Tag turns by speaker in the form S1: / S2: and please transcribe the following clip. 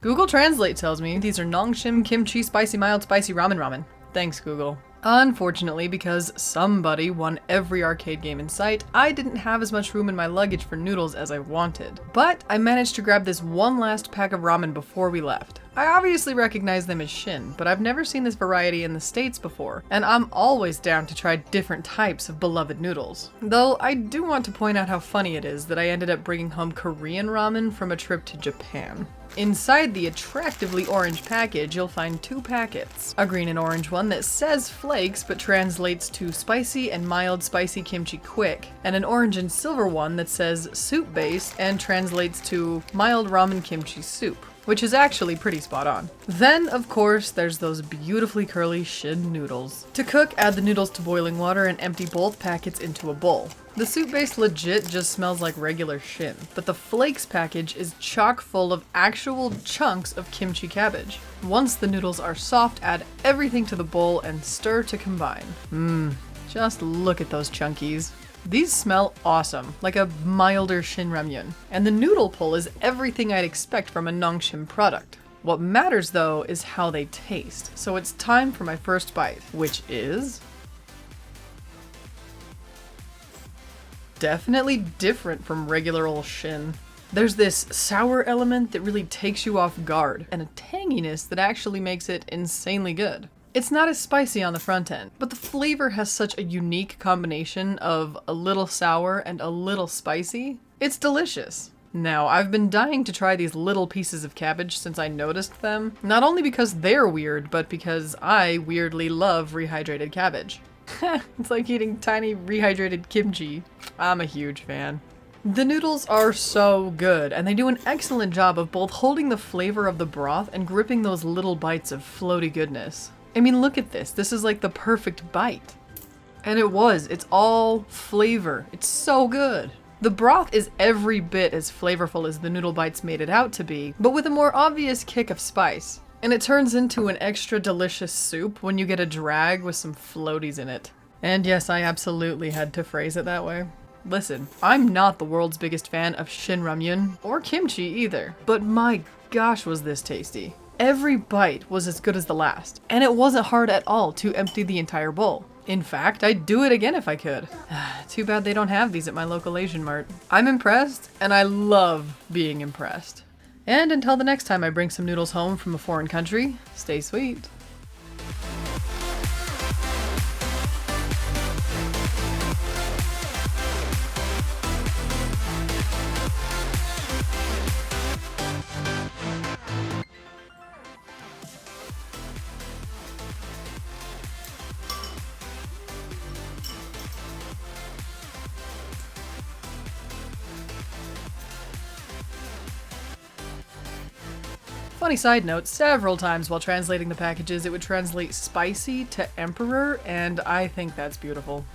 S1: Google Translate tells me these are Nongshim kimchi spicy mild spicy ramen. Thanks, Google. Unfortunately, because somebody won every arcade game in sight, I didn't have as much room in my luggage for noodles as I wanted. But I managed to grab this one last pack of ramen before we left. I obviously recognize them as Shin, but I've never seen this variety in the States before, and I'm always down to try different types of beloved noodles. Though I do want to point out how funny it is that I ended up bringing home Korean ramen from a trip to Japan. Inside the attractively orange package, you'll find 2 packets. A green and orange one that says flakes but translates to spicy and mild spicy kimchi quick, and an orange and silver one that says soup base and translates to mild ramen kimchi soup, which is actually pretty spot on. Then, of course, there's those beautifully curly Shin noodles. To cook, add the noodles to boiling water and empty both packets into a bowl. The soup base legit just smells like regular Shin, but the flakes package is chock full of actual chunks of kimchi cabbage. Once the noodles are soft, add everything to the bowl and stir to combine. Just look at those chunkies. These smell awesome, like a milder Shin ramyun. And the noodle pull is everything I'd expect from a Nongshim product. What matters though is how they taste. So it's time for my first bite, which is definitely different from regular old Shin. There's this sour element that really takes you off guard, and a tanginess that actually makes it insanely good. It's not as spicy on the front end, but the flavor has such a unique combination of a little sour and a little spicy. It's delicious. Now, I've been dying to try these little pieces of cabbage since I noticed them, not only because they're weird, but because I weirdly love rehydrated cabbage. It's like eating tiny rehydrated kimchi. I'm a huge fan. The noodles are so good, and they do an excellent job of both holding the flavor of the broth and gripping those little bites of floaty goodness. I mean, look at this. This is like the perfect bite. And it's all flavor. It's so good. The broth is every bit as flavorful as the noodle bites made it out to be, but with a more obvious kick of spice. And it turns into an extra delicious soup when you get a drag with some floaties in it. And yes, I absolutely had to phrase it that way. Listen, I'm not the world's biggest fan of Shin ramyun, or kimchi either, but my gosh was this tasty. Every bite was as good as the last, and it wasn't hard at all to empty the entire bowl. In fact, I'd do it again if I could. Too bad they don't have these at my local Asian mart. I'm impressed, and I love being impressed. And until the next time I bring some noodles home from a foreign country, stay sweet. Funny side note, several times while translating the packages, it would translate spicy to emperor, and I think that's beautiful.